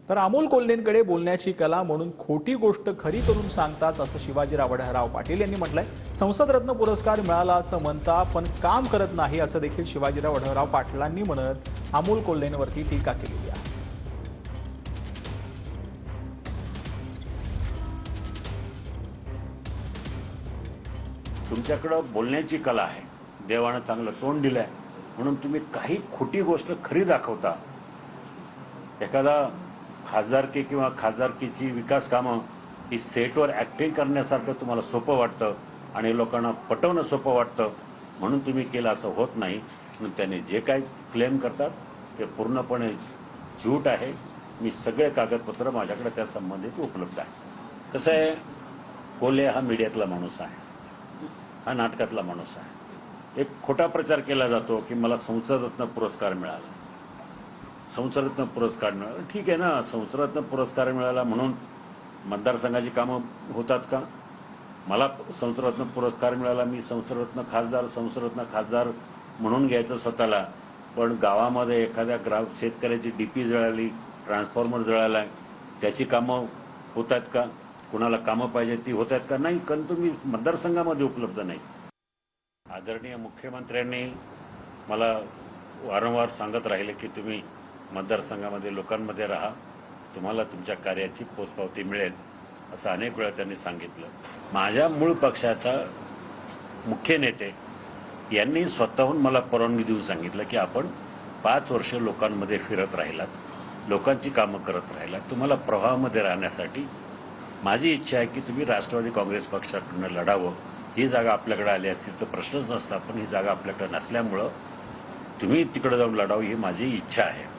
तर अमोल कोल्हेंकडे बोलण्याची कला म्हणून खोटी गोष्ट खरी करून सांगतात असं शिवाजीराव वढराव पाटील यांनी म्हटलंय। संसदरत्न पुरस्कार मिळाला असं म्हणता पण काम करत नाही असं देखील शिवाजीराव वढराव पाटलांनी म्हणत अमोल कोल्हेंवरती टीका केली आहे। तुमच्याकडे बोलण्याची कला आहे, देवानं चांगलं तोंड दिलंय म्हणून तुम्ही काही खोटी गोष्ट खरी दाखवता। एखादा खासदारकी किंवा खासदारकीची विकास कामं ही सेटवर ऍक्टिंग करण्यासारखं तुम्हाला सोपं वाटतं आणि लोकांना पटवणं सोपं वाटतं म्हणून तुम्ही केलं असं होत नाही। म्हणून त्यांनी जे काही क्लेम करतात ते पूर्णपणे झूट आहे। मी सगळे कागदपत्र माझ्याकडे त्या संबंधित उपलब्ध आहे। कसं आहे, कोल्हे हा मीडियातला माणूस आहे, हा नाटकातला माणूस आहे। एक खोटा प्रचार केला जातो की मला संसदरत्न पुरस्कार मिळाला, संसदरत्न पुरस्कार मिळाला। ठीक आहे ना, संसदरत्न पुरस्कार मिळाला म्हणून मतदारसंघाची कामं होतात का? मला संसदरत्न पुरस्कार मिळाला, मी संसदरत्न खासदार म्हणून घ्यायचं स्वतःला, पण गावामध्ये एखाद्या शेतकऱ्याची डीपी जळाली, ट्रान्सफॉर्मर जळाला, त्याची कामं होत आहेत का? कुणाला कामं पाहिजे ती होत आहेत का? नाही, कारण तुम्ही मतदारसंघामध्ये उपलब्ध नाही। आदरणीय मुख्यमंत्र्यांनी मला वारंवार सांगत राहिले की तुम्ही मतदारसंघामध्ये लोकांमध्ये राहा, तुम्हाला तुमच्या कार्याची पोचपावती मिळेल, असं अनेक वेळा त्यांनी सांगितलं। माझ्या मूळ पक्षाचा मुख्य नेते यांनी स्वतःहून मला परवानगी देऊन सांगितलं की आपण 5 वर्ष लोकांमध्ये फिरत राहिलात, लोकांची कामं करत राहिलात, तुम्हाला प्रवाहामध्ये राहण्यासाठी माझी इच्छा आहे की तुम्ही राष्ट्रवादी काँग्रेस पक्षाकडून लढावं। ही जागा आपल्याकडे आली असती तर प्रश्नच नसता, पण ही जागा आपल्याकडे नसल्यामुळं तुम्ही तिकडे जाऊन लढावं ही माझी इच्छा आहे।